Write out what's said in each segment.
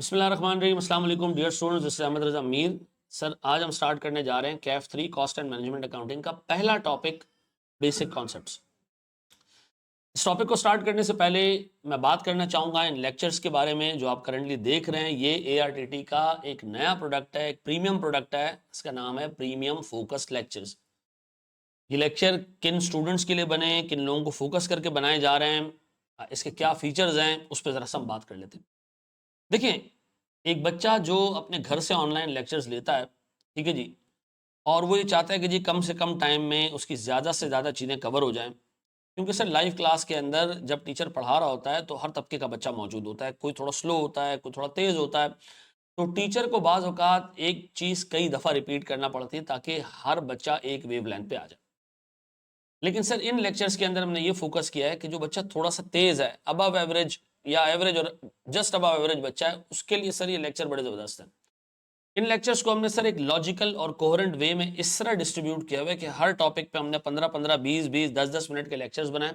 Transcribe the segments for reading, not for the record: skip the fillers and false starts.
बिस्मिल्लाहिर्रहमानिर्रहीम, अस्सलाम वालेकुम dear students, this is Ahmad Raza Mir. Sir आज हम स्टार्ट करने जा रहे हैं CAF 3 cost and management accounting का पहला टॉपिक बेसिक कॉन्सेप्ट्स। इस टॉपिक को स्टार्ट करने से पहले मैं बात करना चाहूँगा इन लेक्चर्स के बारे में जो आप करंटली देख रहे हैं। ये ARTT का एक नया प्रोडक्ट है, एक प्रीमियम प्रोडक्ट है, इसका नाम है प्रीमियम फोकस लेक्चर्स। ये लेक्चर किन स्टूडेंट्स के लिए बने, किन लोगों को फोकस करके बनाए जा रहे हैं, इसके क्या फीचर्स हैं, उस पर ज़रा सा हम बात कर लेते हैं। देखिए, एक बच्चा जो अपने घर से ऑनलाइन लेक्चर्स लेता है, ठीक है जी, और वो ये चाहता है कि जी कम से कम टाइम में उसकी ज़्यादा से ज़्यादा चीज़ें कवर हो जाएं, क्योंकि सर लाइव क्लास के अंदर जब टीचर पढ़ा रहा होता है तो हर तबके का बच्चा मौजूद होता है। कोई थोड़ा स्लो होता है, कोई थोड़ा तेज़ होता है, तो टीचर को बाज़ औक़ात एक चीज़ कई दफ़ा रिपीट करना पड़ती है ताकि हर बच्चा एक वेवलेंथ पे आ जाए। लेकिन सर इन लेक्चर्स के अंदर हमने ये फोकस किया है कि जो बच्चा थोड़ा सा तेज़ है, अबव एवरेज या एवरेज और जस्ट अबव एवरेज बच्चा है, उसके लिए सर ये लेक्चर बड़े ज़बरदस्त हैं। इन लेक्चर्स को हमने सर एक लॉजिकल और कोहेरेंट वे में इस तरह डिस्ट्रीब्यूट किया हुआ है कि हर टॉपिक पे हमने 15-15, 20-20, 10-10 मिनट के लेक्चर्स बनाए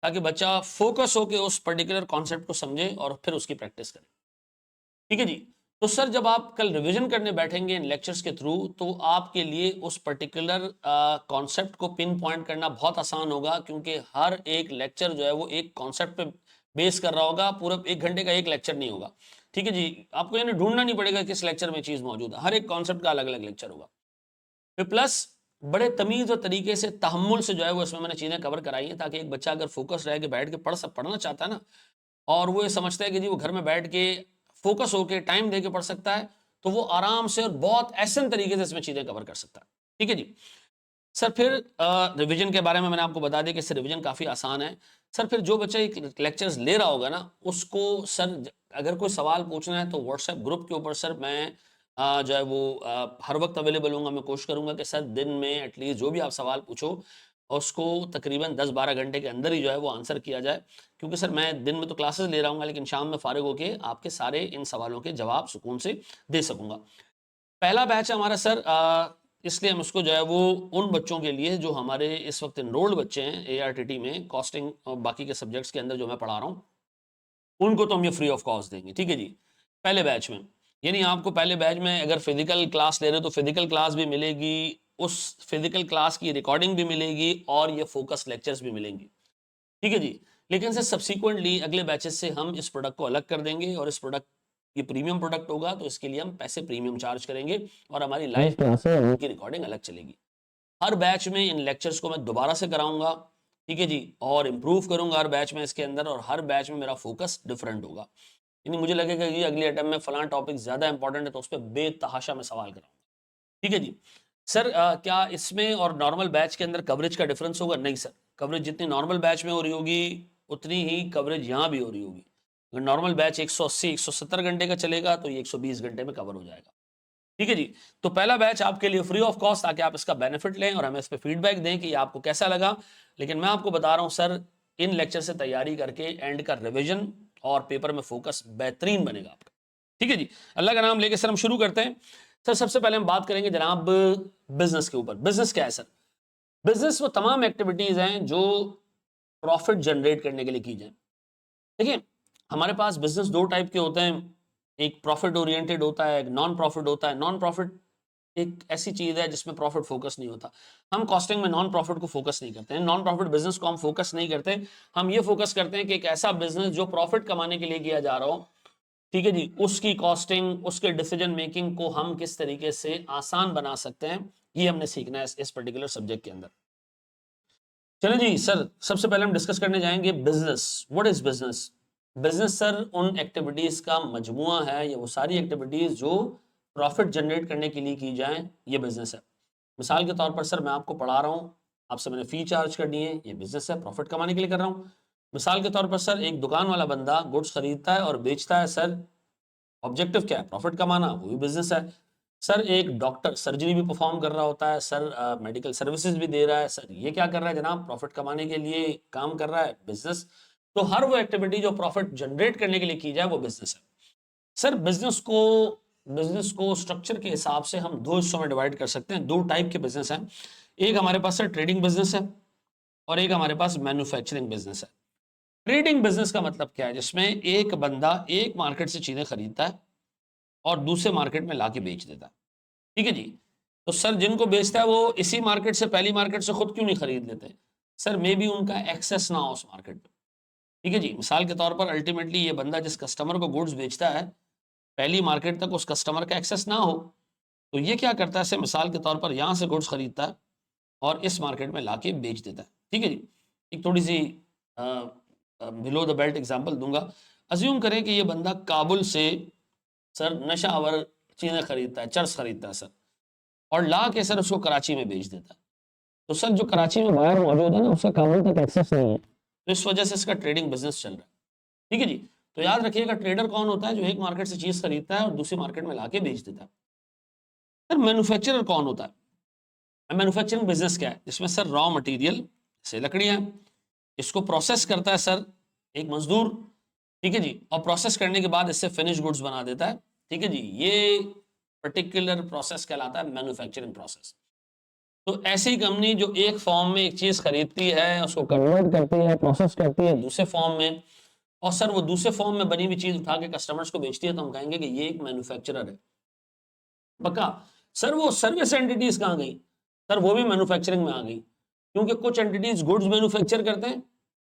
ताकि बच्चा फोकस होकर उस पर्टिकुलर कॉन्सेप्ट को समझे और फिर उसकी प्रैक्टिस करे। ठीक है जी। तो सर जब आप कल रिवीजन करने बैठेंगे इन लेक्चर्स के थ्रू, तो आपके लिए उस पर्टिकुलर कॉन्सेप्ट को पिन पॉइंट करना बहुत आसान होगा, क्योंकि हर एक लेक्चर जो है वो एक कॉन्सेप्ट पे बेस कर रहा होगा। पूरा 1 घंटे का एक लेक्चर नहीं होगा। ठीक है जी, आपको यानी ढूंढना नहीं पड़ेगा किस लेक्चर में चीज़ मौजूद है, हर एक कॉन्सेप्ट का अलग अलग लेक्चर होगा। फिर प्लस बड़े तमीज़ और तरीके से तहम्मुल से जो है वो इसमें मैंने चीज़ें कवर कराई हैं, ताकि एक बच्चा अगर फोकस रह के बैठ के पढ़ना चाहता है ना, और वो ये समझता है कि जी वो घर में बैठ के फोकस होके टाइम दे के पढ़ सकता है, तो वो आराम से और बहुत ऐसे तरीके से इसमें चीज़ें कवर कर सकता है। ठीक है जी। सर फिर रिवीजन के बारे में मैंने आपको बता दिया कि इससे रिवीजन काफ़ी आसान है। सर फिर जो बच्चा एक लेक्चर्स ले रहा होगा ना, उसको सर अगर कोई सवाल पूछना है तो व्हाट्सएप ग्रुप के ऊपर सर मैं जो है वो हर वक्त अवेलेबल हूँगा। मैं कोशिश करूँगा कि सर दिन में एटलीस्ट जो भी आप सवाल पूछो, उसको तकरीबन 10-12 घंटे के अंदर ही जो है वो आंसर किया जाए, क्योंकि सर मैं दिन में तो क्लासेस ले रहा हूँ, लेकिन शाम में फ़ारिग होके आपके सारे इन सवालों के जवाब सुकून से दे सकूँगा। पहला बैच है हमारा सर, इसलिए हम उसको जो है वो उन बच्चों के लिए जो हमारे इस वक्त इनरोल्ड बच्चे हैं ARTT में, कॉस्टिंग और बाकी के सब्जेक्ट्स के अंदर जो मैं पढ़ा रहा हूँ, उनको तो हम ये फ्री ऑफ कॉस्ट देंगे। ठीक है जी, पहले बैच में, यानी आपको पहले बैच में अगर फिजिकल क्लास ले रहे हो तो फिजिकल क्लास भी मिलेगी, उस फिजिकल क्लास की रिकॉर्डिंग भी मिलेगी और ये फोकस लेक्चर्स भी मिलेंगी। ठीक है जी। लेकिन सर सब्सिक्वेंटली अगले बैचेस से हम इस प्रोडक्ट को अलग कर देंगे, और इस प्रोडक्ट ये प्रीमियम प्रोडक्ट होगा, तो इसके लिए हम पैसे प्रीमियम चार्ज करेंगे और हमारी लाइव क्लासेस उनकी रिकॉर्डिंग अलग चलेगी। हर बैच में इन लेक्चर्स को मैं दोबारा से कराऊंगा, ठीक है जी, और इम्प्रूव करूंगा हर बैच में इसके अंदर, और हर बैच में मेरा फोकस डिफरेंट होगा। यानी मुझे लगेगा कि अगले अटेम्प्ट में फलां टॉपिक ज़्यादा इंपॉर्टेंट है तो उस पर बेतहाशा में सवाल कराऊंगा। ठीक है जी। सर क्या इसमें और नॉर्मल बैच के अंदर कवरेज का डिफरेंस होगा? नहीं सर, कवरेज जितनी नॉर्मल बैच में हो रही होगी उतनी ही कवरेज यहाँ भी हो रही होगी। अगर नॉर्मल बैच 180-170 घंटे का चलेगा तो ये 120 घंटे में कवर हो जाएगा। ठीक है जी। तो पहला बैच आपके लिए फ्री ऑफ कॉस्ट, ताकि आप इसका बेनिफिट लें और हमें इस पर फीडबैक दें कि ये आपको कैसा लगा। लेकिन मैं आपको बता रहा हूँ सर, इन लेक्चर से तैयारी करके एंड का रिविजन और पेपर में फोकस बेहतरीन बनेगा आपका। ठीक है जी। अल्लाह का नाम लेके सर हम शुरू करते हैं। सर सबसे पहले हम बात करेंगे जनाब बिजनेस के ऊपर। बिजनेस क्या है सर? बिजनेस वो तमाम एक्टिविटीज हैं जो प्रॉफिट जनरेट करने के लिए की जाए। देखिए, हमारे पास बिजनेस दो टाइप के होते हैं, एक प्रॉफिट ओरिएंटेड होता है, एक नॉन प्रॉफिट होता है। नॉन प्रॉफिट एक ऐसी चीज है जिसमें प्रॉफिट फोकस नहीं होता। हम कॉस्टिंग में नॉन प्रॉफिट को फोकस नहीं करते हैं, नॉन प्रॉफिट बिजनेस को हम फोकस नहीं करते। हम ये फोकस करते हैं कि एक ऐसा बिजनेस जो प्रॉफिट कमाने के लिए किया जा रहा हो, ठीक है जी, उसकी कॉस्टिंग, उसके डिसीजन मेकिंग को हम किस तरीके से आसान बना सकते हैं, ये हमने सीखना है इस पर्टिकुलर सब्जेक्ट के अंदर। चलें जी सर, सबसे पहले हम डिस्कस करने जाएंगे business. What is business? Business sir उन एक्टिविटीज का मजमुआ है, या वो सारी एक्टिविटीज जो प्रॉफिट जनरेट करने के लिए की जाएं, ये बिजनेस है। मिसाल के तौर पर सर मैं आपको पढ़ा रहा हूँ, आपसे मैंने फी चार्ज करनी है, ये बिजनेस है, प्रॉफिट कमाने के लिए कर रहा हूँ। मिसाल के तौर पर सर एक दुकान वाला बंदा गुड्स खरीदता है और बेचता है, सर ऑब्जेक्टिव क्या है? प्रॉफिट कमाना, वो भी बिजनेस है। सर एक डॉक्टर सर्जरी भी परफॉर्म कर रहा होता है, सर मेडिकल सर्विसेज भी दे रहा है, सर ये क्या कर रहा है जनाब? प्रॉफिट कमाने के लिए काम कर रहा है, बिजनेस। तो हर वो एक्टिविटी जो प्रॉफिट जनरेट करने के लिए की जाए वो बिजनेस है। सर बिजनेस को स्ट्रक्चर के हिसाब से हम दो हिस्सों में डिवाइड कर सकते हैं। दो टाइप के बिजनेस हैं, एक हमारे पास सर ट्रेडिंग बिजनेस है और एक हमारे पास मैन्युफैक्चरिंग बिजनेस है। ट्रेडिंग बिजनेस का मतलब क्या है? जिसमें एक बंदा एक मार्केट से चीजें खरीदता है, और दूसरे मार्केट में लाके बेच देता है। ठीक है जी। तो सर जिनको बेचता है वो इसी मार्केट से, पहली मार्केट से खुद क्यों नहीं खरीद लेते? सर मे बी उनका एक्सेस ना हो उस मार्केट में। ठीक है जी। मिसाल के तौर पर अल्टीमेटली ये बंदा जिस कस्टमर को गुड्स बेचता है, पहली मार्केट तक उस कस्टमर का एक्सेस ना हो, तो ये क्या करता है, मिसाल के तौर पर यहाँ से गुड्स खरीदता है और इस मार्केट में लाके बेच देता है। ठीक है जी। एक थोड़ी सी बिलो द बेल्ट एग्जांपल दूंगा। अज्यूम करें कि ये बंदा काबुल से सर नशावर चीज़ें खरीदता है, चर्स खरीदता है सर, और ला के सर उसको कराची में बेच देता है। तो सर जो कराची में बायर मौजूद है ना, उसका काबुल तक एक्सेस नहीं है, तो इस वजह से इसका ट्रेडिंग बिजनेस चल रहा है। ठीक है जी। तो याद रखिएगा, ट्रेडर कौन होता है? जो एक मार्केट से चीज खरीदता है और दूसरी मार्केट में लाके बेच देता है। सर मैन्युफैक्चरर कौन होता है? मैन्युफैक्चरिंग बिजनेस क्या है? जिसमें सर रॉ मटेरियल से लकड़ियां, इसको प्रोसेस करता है सर एक मजदूर। ठीक है जी। और प्रोसेस करने के बाद इससे फिनिश गुड्स बना देता है। ठीक है जी। ये पर्टिकुलर प्रोसेस कहलाता है मैन्युफैक्चरिंग प्रोसेस। तो ऐसी कंपनी जो एक फॉर्म में एक चीज खरीदती है, उसको कन्वर्ट करती है, प्रोसेस करती है दूसरे फॉर्म में, और सर वो दूसरे फॉर्म में बनी हुई चीज उठा के कस्टमर्स को बेचती है, तो हम कहेंगे कि ये एक मैन्युफैक्चरर है। पक्का। सर वो सर्विस एंटिटीज कहाँ गई? सर वो भी मैन्युफैक्चरिंग में आ गई, क्योंकि कुछ एंटिटीज गुड्स मैन्युफैक्चर करते हैं,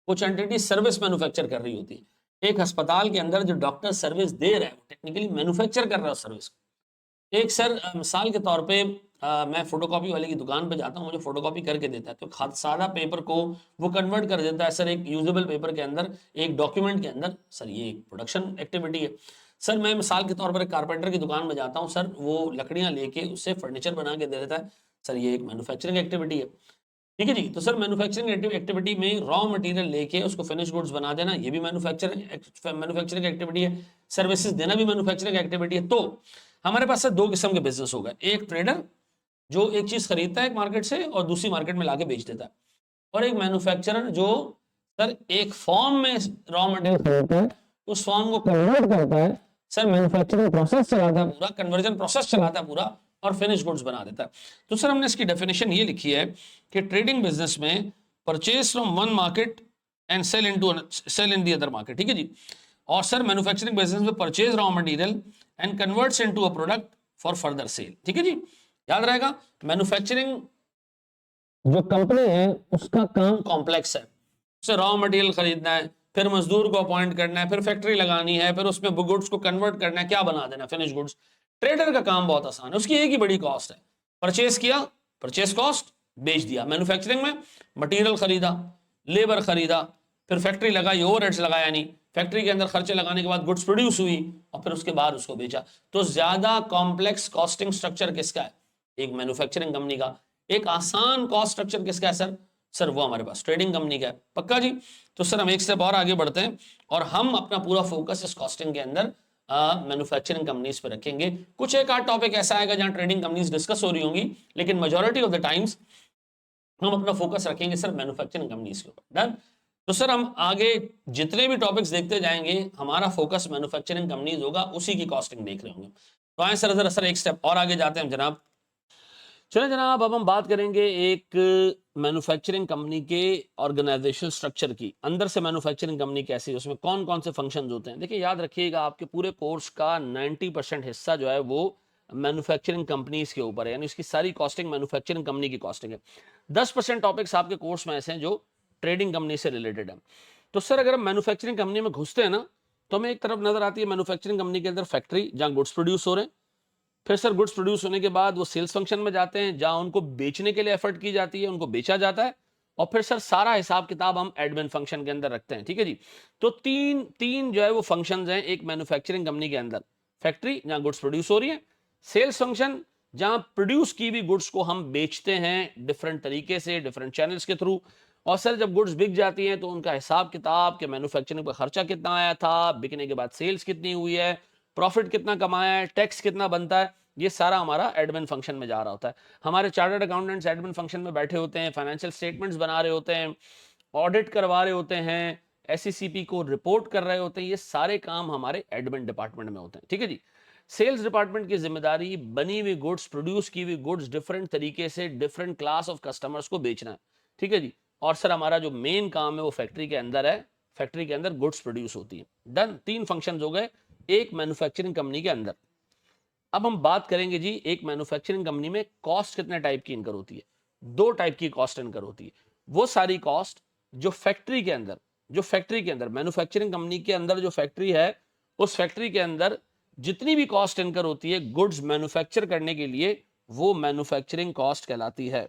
कुछ एंटिटीज सर्विस मैन्युफैक्चर कर रही होती है। एक अस्पताल के अंदर जो डॉक्टर सर्विस दे रहा है, वो टेक्निकली मैन्युफैक्चर कर रहा है सर्विस। एक सर मिसाल के तौर पे मैं फोटोकॉपी वाले की दुकान पे जाता हूँ, मुझे फोटोकॉपी करके देता है, तो सादा पेपर को वो कन्वर्ट कर देता है सर एक यूजेबल पेपर के अंदर, एक डॉक्यूमेंट के अंदर। सर ये एक प्रोडक्शन एक्टिविटी है। सर मैं मिसाल के तौर पर एक कारपेंटर की दुकान में जाता हूँ, सर वो लकड़ियाँ लेके उससे फर्नीचर बना के दे देता है। सर ये एक मैन्युफैक्चरिंग एक्टिविटी है। ठीक है जी। तो सर मैन्युफैक्चरिंग एक्टिविटी में रॉ मटेरियल लेके उसको फिनिश गुड्स बना देना, ये भी मैन्युफैक्चरिंग एक्टिविटी है। सर्विसेज देना भी मैन्युफैक्चरिंग एक्टिविटी है। तो हमारे पास सर दो किस्म के बिजनेस हो गए, एक ट्रेडर जो एक चीज खरीदता है एक मार्केट से और दूसरी मार्केट में लाके बेच देता है, और एक मैन्युफैक्चरर जो सर एक फॉर्म में रॉ मटेरियल खरीदता है, उस फॉर्म को कन्वर्ट करता है, सर मैन्युफैक्चरिंग प्रोसेस चलाता है पूरा, कन्वर्जन प्रोसेस चलाता है पूरा, और फिनिश गुड्स बना देता है। तो सर हमने इसकी डेफिनेशन ये लिखी है कि ट्रेडिंग बिजनेस में purchase from one market and sale in the other market. ठीक है जी। और सर मैन्युफैक्चरिंग बिजनेस में purchase raw material and converts into a product for further sale. ठीक है जी। याद रहेगा, मैन्युफैक्चरिंग जो कंपनी है उसका काम कॉम्प्लेक्स है। उसे रॉ मटेरियल खरीदना है, फिर मजदूर को अपॉइंट करना है, फिर फैक्ट्री लगानी है, फिर उसमें गुड्स को कन्वर्ट करना है, क्या बना देना, फिनिश गुड्स। ट्रेडर का काम बहुत आसान है, उसकी एक ही बड़ी कॉस्ट है, परचेस किया, परचेस कॉस्ट, बेच दिया। मैन्युफैक्चरिंग में मटेरियल खरीदा, लेबर खरीदा, फिर फैक्ट्री लगाई, ओवरहेड्स लगाया नहीं, फैक्ट्री के अंदर खर्चे लगाने के बाद गुड्स प्रोड्यूस हुई और फिर उसके बाद उसको बेचा। तो ज्यादा कॉम्प्लेक्स कॉस्टिंग स्ट्रक्चर किसका है? एक मैन्युफैक्चरिंग कंपनी का। एक आसान कॉस्ट स्ट्रक्चर किसका है सर? सर वो हमारे पास ट्रेडिंग कंपनी का है। पक्का जी। तो सर हम एक स्टेप और आगे बढ़ते हैं और हम अपना पूरा फोकस इस कॉस्टिंग के अंदर मैन्युफैक्चरिंग कंपनीज पे रखेंगे। कुछ एक आध टॉपिक ऐसा आएगा जहां ट्रेडिंग कंपनीज डिस्कस हो रही होंगी, लेकिन मेजॉरिटी ऑफ द टाइम्स हम अपना फोकस रखेंगे सर मैन्युफैक्चरिंग कंपनीज के ऊपर। डन। तो सर हम आगे जितने भी टॉपिक्स देखते जाएंगे, हमारा फोकस मैन्युफैक्चरिंग कंपनीज होगा, उसी की कॉस्टिंग देख रहे होंगे। तो आए सर, जरा सर एक स्टेप और आगे जाते हैं हम जनाब। चलिए जनाब, अब हम बात करेंगे एक मैन्युफैक्चरिंग कंपनी के ऑर्गेनाइजेशनल स्ट्रक्चर की। अंदर से मैन्युफैक्चरिंग कंपनी कैसी है, उसमें कौन कौन से फंक्शंस होते हैं। देखिए याद रखिएगा, आपके पूरे कोर्स का 90% हिस्सा जो है वो मैन्युफैक्चरिंग कंपनीज के ऊपर है, यानी उसकी सारी कॉस्टिंग मैन्युफैक्चरिंग कंपनी की कॉस्टिंग है। 10% टॉपिक्स आपके कोर्स में ऐसे हैं जो ट्रेडिंग कंपनी से रिलेटेड है। तो सर अगर हम मैन्युफैक्चरिंग कंपनी में घुसते हैं ना, तो हमें एक तरफ नजर आती है मैन्युफैक्चरिंग कंपनी के अंदर फैक्ट्री, जहां गुड्स प्रोड्यूस हो रहे हैं। फिर सर गुड्स प्रोड्यूस होने के बाद वो सेल्स फंक्शन में जाते हैं, जहां उनको बेचने के लिए एफर्ट की जाती है, उनको बेचा जाता है। और फिर सर सारा हिसाब किताब हम एडमिन फंक्शन के अंदर रखते हैं। ठीक है जी। तो तीन तीन जो है वो फंक्शंस हैं एक मैन्युफैक्चरिंग कंपनी के अंदर। फैक्ट्री, जहां गुड्स प्रोड्यूस हो रही है। सेल्स फंक्शन, जहां प्रोड्यूस की हुई गुड्स को हम बेचते हैं डिफरेंट तरीके से, डिफरेंट चैनल्स के थ्रू। और सर जब गुड्स बिक जाती हैं तो उनका हिसाब किताब के मैन्युफैक्चरिंग पर खर्चा कितना आया था, बिकने के बाद सेल्स कितनी हुई है, प्रॉफिट कितना कमाया है, टैक्स कितना बनता है, ये सारा हमारा एडमिन फंक्शन में जा रहा होता है। हमारे चार्टर्ड अकाउंटेंट्स एडमिन फंक्शन में बैठे होते हैं, फाइनेंशियल स्टेटमेंट्स बना रहे होते हैं, ऑडिट करवा रहे होते हैं, एसईसीपी को रिपोर्ट कर रहे होते हैं। ये सारे काम हमारे एडमिन डिपार्टमेंट में होते हैं। ठीक है जी। सेल्स डिपार्टमेंट की जिम्मेदारी बनी हुई गुड्स, प्रोड्यूस की हुई गुड्स डिफरेंट तरीके से डिफरेंट क्लास ऑफ कस्टमर्स को बेचना है। ठीक है जी। और सर हमारा जो मेन काम है वो फैक्ट्री के अंदर है, फैक्ट्री के अंदर गुड्स प्रोड्यूस होती है। डन। तीन फंक्शन हो गए एक मैन्युफैक्चरिंग कंपनी के अंदर। अब हम बात करेंगे जी एक मैन्युफैक्चरिंग कंपनी में कॉस्ट कितने टाइप की इनकर होती है। दो टाइप की कॉस्ट इनकर होती है। वो सारी कॉस्ट जो फैक्ट्री के अंदर मैन्युफैक्चरिंग कंपनी के अंदर जो फैक्ट्री है, उस फैक्ट्री के अंदर जितनी भी कॉस्ट इनकर होती है गुड्स मैन्युफैक्चर करने के लिए, वो मैन्युफैक्चरिंग कॉस्ट कहलाती है।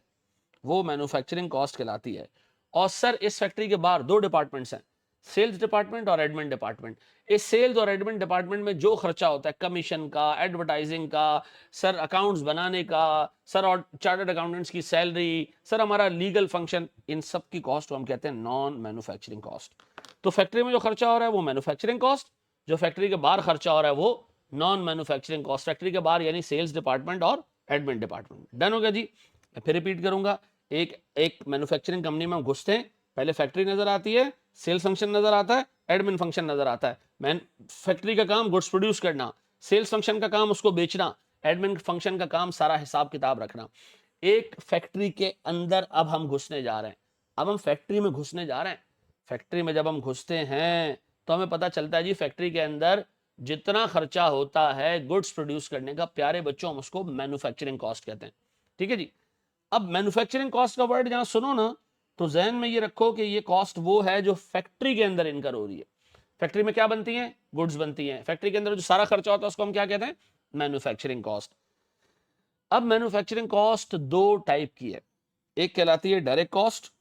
वो मैन्युफैक्चरिंग कॉस्ट कहलाती है। और सर इस फैक्ट्री के बाहर दो डिपार्टमेंट्स हैं, सेल्स डिपार्टमेंट और एडमिन डिपार्टमेंट। इस सेल्स और एडमिन डिपार्टमेंट में जो खर्चा होता है कमीशन का, एडवर्टाइजिंग का, सर अकाउंट्स बनाने का, सर और चार्टर्ड अकाउंटेंट्स की सैलरी, सर हमारा लीगल फंक्शन, इन सब की कॉस्ट को हम कहते हैं नॉन मैन्युफैक्चरिंग कॉस्ट। तो फैक्ट्री में जो खर्चा हो रहा है वो मैन्युफैक्चरिंग कॉस्ट, जो फैक्ट्री के बाहर खर्चा हो रहा है वो नॉन मैन्युफैक्चरिंग कॉस्ट। फैक्ट्री के बाहर यानी सेल्स डिपार्टमेंट और एडमिन डिपार्टमेंट। डन हो गया जी। मैं फिर रिपीट करूंगा, एक एक मैन्युफैक्चरिंग कंपनी में हम घुसते हैं, पहले फैक्ट्री नजर आती है, सेल्स फंक्शन नजर आता है, एडमिन फंक्शन नजर आता है। मैन फैक्ट्री का काम गुड्स प्रोड्यूस करना, सेल्स फंक्शन का काम उसको बेचना, एडमिन फंक्शन का काम सारा हिसाब किताब रखना। एक फैक्ट्री के अंदर अब हम घुसने जा रहे हैं। अब हम फैक्ट्री में घुसने जा रहे हैं। फैक्ट्री में जब हम घुसते हैं तो हमें पता चलता है जी फैक्ट्री के अंदर जितना खर्चा होता है गुड्स प्रोड्यूस करने का, प्यारे बच्चों हम उसको मैन्युफैक्चरिंग कॉस्ट कहते हैं। ठीक है जी। अब मैन्युफैक्चरिंग कॉस्ट का वर्ड जहां सुनो ना तो जहन में ये रखो कि ये कॉस्ट वो है जो फैक्ट्री के अंदर इनकर हो रही है। फैक्ट्री में क्या बनती है? गुड्स बनती हैं। फैक्ट्री के अंदर जो सारा खर्चा होता है उसको हम क्या कहते हैं? Manufacturing cost. अब मैन्युफैक्चरिंग कॉस्ट दो टाइप की है, एक कहलाती है डायरेक्ट कॉस्ट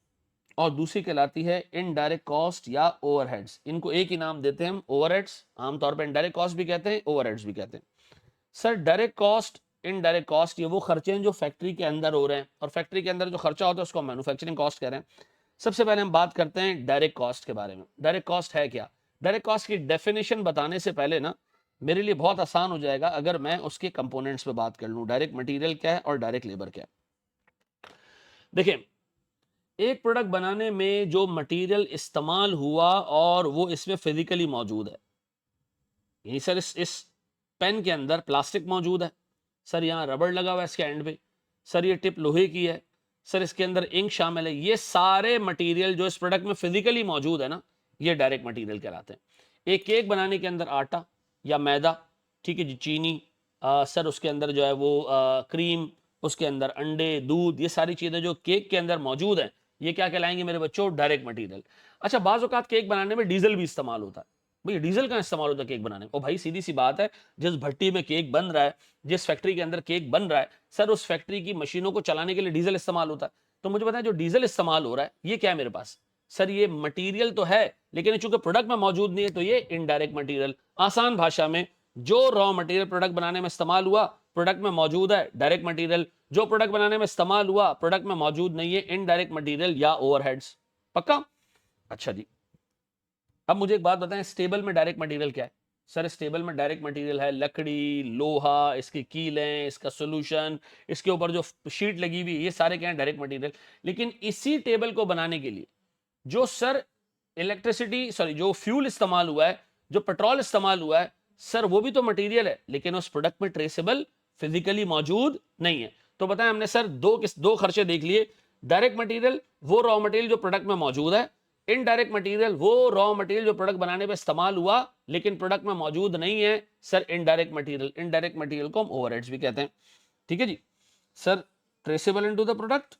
और दूसरी कहलाती है इनडायरेक्ट कॉस्ट या ओवरहेड्स। इनको एक ही नाम देते हैं हम, ओवरहेड्स। आमतौर पर इनडायरेक्ट कॉस्ट भी कहते हैं, ओवरहेड्स भी कहते हैं। Sir direct cost, indirect cost ये वो खर्चे हैं जो फैक्ट्री के अंदर हो रहे हैं, और फैक्ट्री के अंदर जो खर्चा होता है उसको मैन्युफैक्चरिंग कॉस्ट कह रहे हैं। सबसे पहले हम बात करते हैं डायरेक्ट कॉस्ट के बारे में। डायरेक्ट कॉस्ट है क्या? डायरेक्ट कॉस्ट की डेफिनेशन बताने से पहले ना मेरे लिए बहुत आसान हो जाएगा अगर मैं उसके कंपोनेंट्स पे बात कर लूं। डायरेक्ट मटेरियल क्या है और डायरेक्ट लेबर क्या है। देखिए, एक प्रोडक्ट बनाने में जो मटेरियल इस्तेमाल हुआ और वो इसमें फिजिकली मौजूद है, यही सर इस पेन के अंदर प्लास्टिक मौजूद है, सर यहाँ रबड़ लगा हुआ है इसके एंड पे, सर ये टिप लोहे की है, सर इसके अंदर इंक शामिल है, ये सारे मटेरियल जो इस प्रोडक्ट में फिजिकली मौजूद है ना, ये डायरेक्ट मटेरियल कहलाते हैं। एक केक बनाने के अंदर आटा या मैदा, ठीक है जी, चीनी, सर उसके अंदर जो है वो क्रीम, उसके अंदर अंडे, दूध, ये सारी चीज़ें जो केक के अंदर मौजूद हैं, ये क्या कहलाएंगे मेरे बच्चों? Direct material. अच्छा, बाज़ औक़ात केक बनाने में डीजल भी इस्तेमाल होता है। भाई डीजल का इस्तेमाल होता है केक बनाने में? ओ भाई सीधी सी बात है, जिस भट्टी में केक बन रहा है, जिस फैक्ट्री के अंदर केक बन रहा है, सर उस फैक्ट्री की मशीनों को चलाने के लिए डीजल इस्तेमाल होता है। तो मुझे बताएं जो डीजल इस्तेमाल हो रहा है ये क्या है मेरे पास? सर ये मटीरियल तो है, लेकिन चूंकि प्रोडक्ट में मौजूद नहीं है तो ये इनडायरेक्ट मटीरियल। आसान भाषा में, जो रॉ मटेरियल प्रोडक्ट बनाने में इस्तेमाल हुआ प्रोडक्ट में मौजूद है, डायरेक्ट मटेरियल। जो प्रोडक्ट बनाने में इस्तेमाल हुआ प्रोडक्ट में मौजूद नहीं है, इनडायरेक्ट मटेरियल या ओवरहेड्स। पक्का? अच्छा जी। अब मुझे एक बात बताएं, स्टेबल में डायरेक्ट मटेरियल क्या है? सर स्टेबल में डायरेक्ट मटेरियल है लकड़ी, लोहा, इसकी कीलें, इसका सोल्यूशन, इसके ऊपर जो शीट लगी हुई, ये सारे क्या है? Direct material. लेकिन इसी टेबल को बनाने के लिए जो सर इलेक्ट्रिसिटी, सॉरी, जो फ्यूल इस्तेमाल हुआ है, जो पेट्रोल इस्तेमाल हुआ है, सर वो भी तो मटेरियल है, लेकिन उस प्रोडक्ट में ट्रेसेबल फिजिकली मौजूद नहीं है। तो बताएं हमने सर दो खर्चे देख लिए। डायरेक्ट मटेरियल वो रॉ मटेरियल जो प्रोडक्ट में मौजूद है, इनडायरेक्ट मटेरियल वो रॉ मटेरियल जो प्रोडक्ट बनाने में इस्तेमाल हुआ लेकिन प्रोडक्ट में मौजूद नहीं है, sir indirect material. Indirect material को हम ओवरहेड्स भी कहते हैं। ठीक है जी। Sir traceable into the product,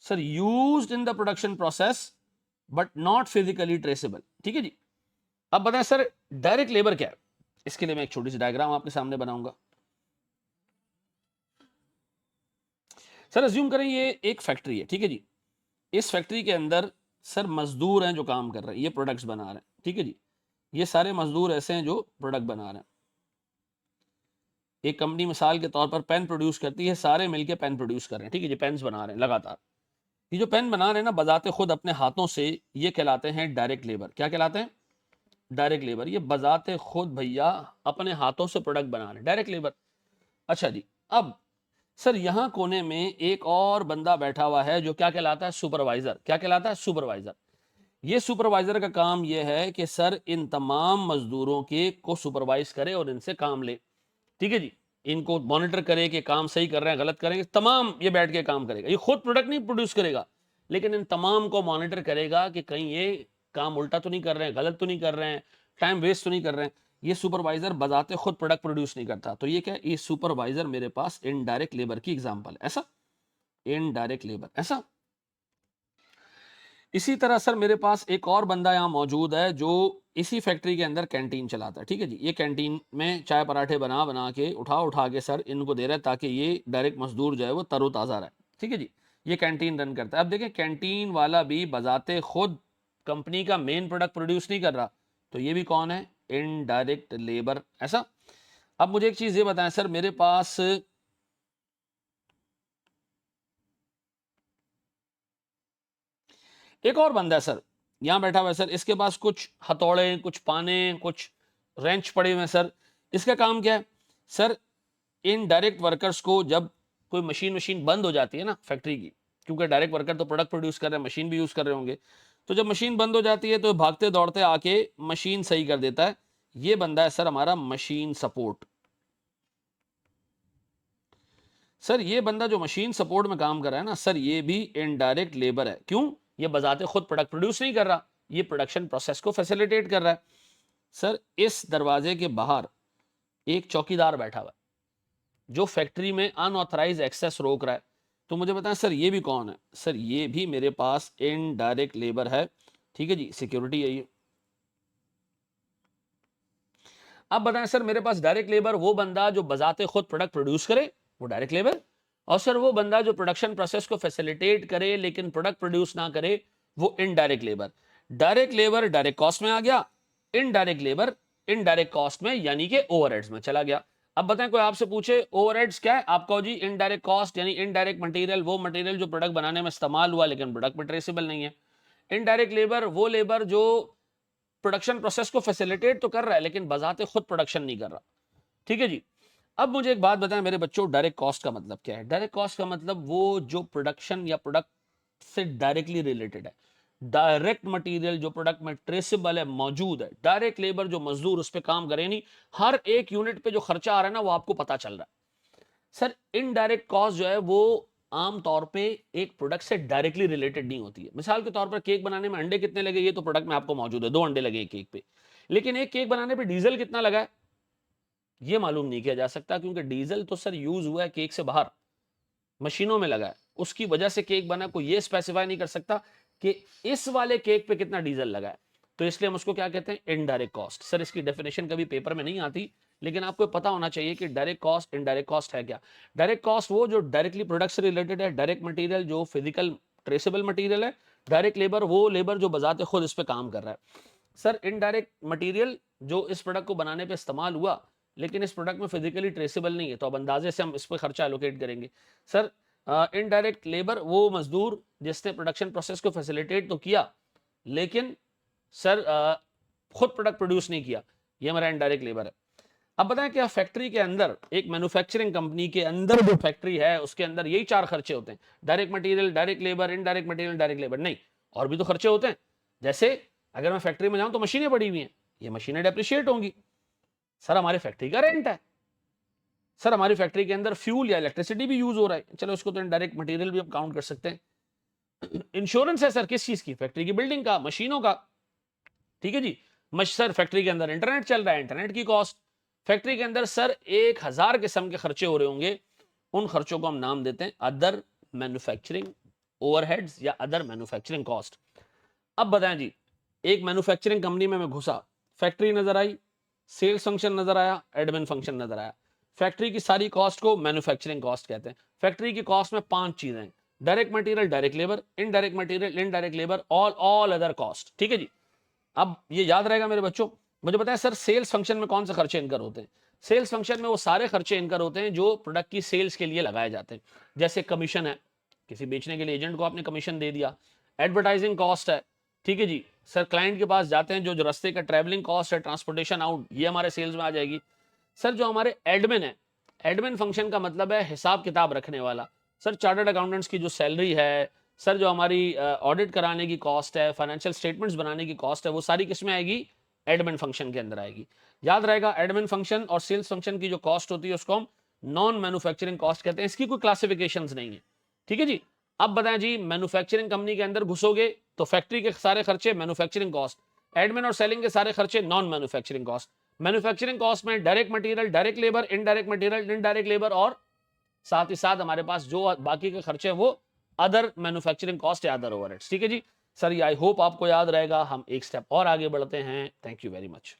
sir used in the production process but not physically traceable. ठीक है जी। अब बताएं सर डायरेक्ट लेबर क्या है? इसके लिए मैं एक छोटी सी डायग्राम आपके सामने बनाऊंगा। सर अज्यूम करें ये एक फैक्ट्री है, ठीक है जी। इस फैक्ट्री के अंदर सर मजदूर हैं जो काम कर रहे हैं, ये प्रोडक्ट्स बना रहे हैं, ठीक है जी। ये सारे मजदूर ऐसे हैं जो प्रोडक्ट बना रहे हैं। एक कंपनी मिसाल के तौर पर पेन प्रोड्यूस करती है, सारे मिलके पेन प्रोड्यूस कर रहे हैं, ठीक है जी, पेन्स बना रहे हैं लगातार। ये जो पेन बना रहे हैं ना बजाते खुद अपने हाथों से, ये कहलाते हैं डायरेक्ट लेबर। क्या कहलाते हैं? Direct labour. ये बजाते खुद भैया अपने हाथों से प्रोडक्ट बना रहे हैं, डायरेक्ट लेबर। अच्छा जी। अब सर यहां कोने में एक और बंदा बैठा हुआ है जो क्या कहलाता है? सुपरवाइजर। क्या कहलाता है? सुपरवाइजर। ये सुपरवाइजर का काम ये है कि सर इन तमाम मजदूरों के को सुपरवाइज करे और इनसे काम ले, ठीक है जी। इनको मॉनिटर करे कि काम सही कर रहे हैं, गलत करेंगे, तमाम ये बैठ के काम करेगा। ये खुद प्रोडक्ट नहीं प्रोड्यूस करेगा, लेकिन इन तमाम को मॉनिटर करेगा कि कहीं ये काम उल्टा तो नहीं कर रहे हैं, गलत तो नहीं कर रहे हैं, टाइम वेस्ट तो नहीं कर रहे हैं। ये सुपरवाइजर बजाते खुद प्रोडक्ट प्रोड्यूस नहीं करता, तो ये क्या, ये सुपरवाइजर मेरे पास इनडायरेक्ट लेबर की एग्जांपल, ऐसा इनडायरेक्ट लेबर ऐसा। इसी तरह सर मेरे पास एक और बंदा यहाँ मौजूद है जो इसी फैक्ट्री के अंदर कैंटीन चलाता है, ठीक है जी। ये कैंटीन में चाय पराठे बना बना के उठा उठा के सर इनको दे रहा है ताकि ये डायरेक्ट मजदूर जो है वो तरोताज़ा रहे, ठीक है जी। ये कैंटीन रन करता है। अब देखें कैंटीन वाला भी बजाते खुद कंपनी का मेन प्रोडक्ट प्रोड्यूस नहीं कर रहा, तो ये भी कौन है, इनडायरेक्ट लेबर, ऐसा। अब मुझे एक चीज़ ये बताएं सर, मेरे पास एक और बंदा है सर, यहां बैठा हुआ है सर, इसके पास कुछ हथौड़े, कुछ पाने, कुछ रेंच पड़े हुए हैं सर। इसका काम क्या है सर, इन डायरेक्ट वर्कर्स को जब कोई मशीन बंद हो जाती है ना फैक्ट्री की, क्योंकि डायरेक्ट वर्कर तो प्रोडक्ट प्रोड्यूस कर रहे हैं, मशीन भी यूज कर रहे होंगे, तो जब मशीन बंद हो जाती है तो भागते दौड़ते आके मशीन सही कर देता है। ये बंदा है सर हमारा मशीन सपोर्ट। सर ये बंदा जो मशीन सपोर्ट में काम कर रहा है ना सर, ये भी इनडायरेक्ट लेबर है। क्यों, ये बजाते खुद प्रोडक्ट प्रोड्यूस नहीं कर रहा, ये प्रोडक्शन प्रोसेस को फैसिलिटेट कर रहा है। सर इस दरवाजे के बाहर एक चौकीदार बैठा हुआ है जो फैक्ट्री में अनऑथराइज एक्सेस रोक रहा है। तो मुझे बताएं सर ये भी कौन है, सर ये भी मेरे पास इनडायरेक्ट लेबर है, ठीक है जी, सिक्योरिटी है ये। अब बताएं सर मेरे पास डायरेक्ट लेबर वो बंदा जो बजाते खुद प्रोडक्ट प्रोड्यूस करे, वो डायरेक्ट लेबर, और सर वो बंदा जो प्रोडक्शन प्रोसेस को फैसिलिटेट करे लेकिन प्रोडक्ट प्रोड्यूस ना करे, वो indirect labour. Direct labour direct cost में आ गया, इनडायरेक्ट लेबर इनडायरेक्ट कॉस्ट में यानी कि ओवरहेड्स में चला गया। अब बताएं कोई आपसे पूछे ओवरहेड्स क्या है, आप कहो जी इनडायरेक्ट कॉस्ट यानी इनडायरेक्ट मटेरियल, वो मटेरियल जो प्रोडक्ट बनाने में इस्तेमाल हुआ लेकिन प्रोडक्ट में ट्रेसेबल नहीं है। इनडायरेक्ट लेबर वो लेबर जो प्रोडक्शन प्रोसेस को फैसिलिटेट तो कर रहा है लेकिन बजाते खुद प्रोडक्शन नहीं कर रहा, ठीक है जी। अब मुझे एक बात बताएं मेरे बच्चों, डायरेक्ट कॉस्ट का मतलब क्या है। डायरेक्ट कॉस्ट का मतलब वो जो प्रोडक्शन या प्रोडक्ट से डायरेक्टली रिलेटेड है, डायरेक्ट मटेरियल जो प्रोडक्ट में ट्रेसेबल है, मौजूद है, डायरेक्ट लेबर जो मजदूर उस पर काम करे नहीं, हर एक यूनिट पे जो खर्चा आ रहा है ना वो आपको पता चल रहा है। सर इनडायरेक्ट कॉस्ट जो है वो आम तौर पे एक प्रोडक्ट से डायरेक्टली रिलेटेड नहीं होती है। मिसाल के तौर पर केक बनाने में अंडे कितने लगे ये तो प्रोडक्ट में आपको मौजूद है, 2 अंडे लगे केक पे, लेकिन एक केक बनाने पे डीजल कितना लगा है ये मालूम नहीं किया जा सकता, क्योंकि डीजल तो सर यूज हुआ है केक से बाहर, मशीनों में लगा है, उसकी वजह से केक बना। कोई ये स्पेसिफाई नहीं कर सकता कि इस वाले केक पे कितना डीजल लगा है, तो इसलिए हम उसको क्या कहते हैं, इनडायरेक्ट कॉस्ट। सर इसकी डेफिनेशन कभी पेपर में नहीं आती, लेकिन आपको पता होना चाहिए कि डायरेक्ट कॉस्ट इनडायरेक्ट कॉस्ट है क्या। डायरेक्ट कॉस्ट वो जो डायरेक्टली प्रोडक्ट से रिलेटेड है, डायरेक्ट मटेरियल जो फिजिकल ट्रेसेबल मटेरियल है, डायरेक्ट लेबर वो लेबर जो बजाते खुद इस पे काम कर रहा है। सर इनडायरेक्ट मटेरियल जो इस प्रोडक्ट को बनाने पे इस्तेमाल हुआ लेकिन इस प्रोडक्ट में फिजिकली ट्रेसेबल नहीं है, तो अब अंदाजे से हम इस पर खर्चा एलोकेट करेंगे। सर इनडायरेक्ट लेबर वो मजदूर जिसने प्रोडक्शन प्रोसेस को फैसिलिटेट तो किया लेकिन सर खुद प्रोडक्ट प्रोड्यूस नहीं किया, ये हमारा इनडायरेक्ट लेबर है। अब बताएं क्या फैक्ट्री के अंदर, एक मैन्युफैक्चरिंग कंपनी के अंदर जो फैक्ट्री है उसके अंदर यही 4 खर्चे होते हैं, direct material, direct labour, indirect material, direct labour? नहीं, और भी तो खर्चे होते हैं। जैसे अगर मैं फैक्ट्री में जाऊं तो मशीनें पड़ी हुई हैं, ये मशीनें डेप्रिशिएट होंगी। सर हमारी फैक्ट्री का रेंट है, सर हमारी फैक्ट्री के अंदर फ्यूल या इलेक्ट्रिसिटी भी यूज हो रहा है, चलो इसको तो इनडायरेक्ट मटेरियल भी हम काउंट कर सकते हैं। इंश्योरेंस है सर किस चीज की, फैक्ट्री की बिल्डिंग का, मशीनों का, ठीक है जी। सर फैक्ट्री के अंदर इंटरनेट चल रहा है, इंटरनेट की कॉस्ट। फैक्ट्री के अंदर सर 1000 किस्म के खर्चे हो रहे होंगे, उन खर्चों को हम नाम देते हैं अदर मैन्युफैक्चरिंग ओवरहेड्स या अदर मैन्युफैक्चरिंग कॉस्ट। अब बताएं जी, एक मैन्युफैक्चरिंग कंपनी में मैं घुसा, फैक्ट्री नजर आई, सेल्स फंक्शन नजर आया, एडमिन फंक्शन नजर आया। फैक्ट्री की सारी कॉस्ट को मैन्युफैक्चरिंग कॉस्ट कहते हैं। फैक्ट्री की कॉस्ट में 5 चीजें हैं, direct material, direct labour, indirect material, indirect labour, all other cost, ठीक है जी। अब ये याद रहेगा मेरे बच्चों। मुझे बताएं सर सेल्स फंक्शन में कौन से खर्चे इनकर होते हैं। सेल्स फंक्शन में वो सारे खर्चे इनकर होते हैं जो प्रोडक्ट की सेल्स के लिए लगाए जाते हैं। जैसे कमीशन है, किसी बेचने के लिए एजेंट को आपने कमीशन दे दिया। एडवर्टाइजिंग कॉस्ट है, ठीक है जी, सर क्लाइंट के पास जाते हैं, जो रास्ते का ट्रैवलिंग कॉस्ट है, ट्रांसपोर्टेशन आउट, ये हमारे सेल्स में आ जाएगी। सर जो हमारे एडमिन है, एडमिन फंक्शन का मतलब है हिसाब किताब रखने वाला। सर चार्टर्ड अकाउंटेंट्स की जो सैलरी है, सर जो हमारी ऑडिट कराने की कॉस्ट है, फाइनेंशियल स्टेटमेंट्स बनाने की कॉस्ट है, वो सारी किस में आएगी, एडमिन फंक्शन के अंदर आएगी। याद रहेगा एडमिन फंक्शन और सेल्स फंक्शन की जो कॉस्ट होती है उसको हम नॉन मैन्युफैक्चरिंग कॉस्ट कहते हैं, इसकी कोई क्लासिफिकेशंस नहीं है, ठीक है जी। अब बताएं जी, मैन्युफैक्चरिंग कंपनी के अंदर घुसोगे तो फैक्ट्री के सारे खर्चे मैन्युफैक्चरिंग कॉस्ट, एडमिन और सेलिंग के सारे खर्चे non manufacturing cost. Manufacturing cost में direct material, direct labour, indirect material, indirect labour, और साथ ही साथ हमारे पास जो बाकी के खर्चे हैं वो अदर मैन्युफैक्चरिंग कॉस्ट या अदर ओवरहेड्स। ठीक है जी सर, आई होप आपको याद रहेगा। हम एक स्टेप और आगे बढ़ते हैं। Thank you very much.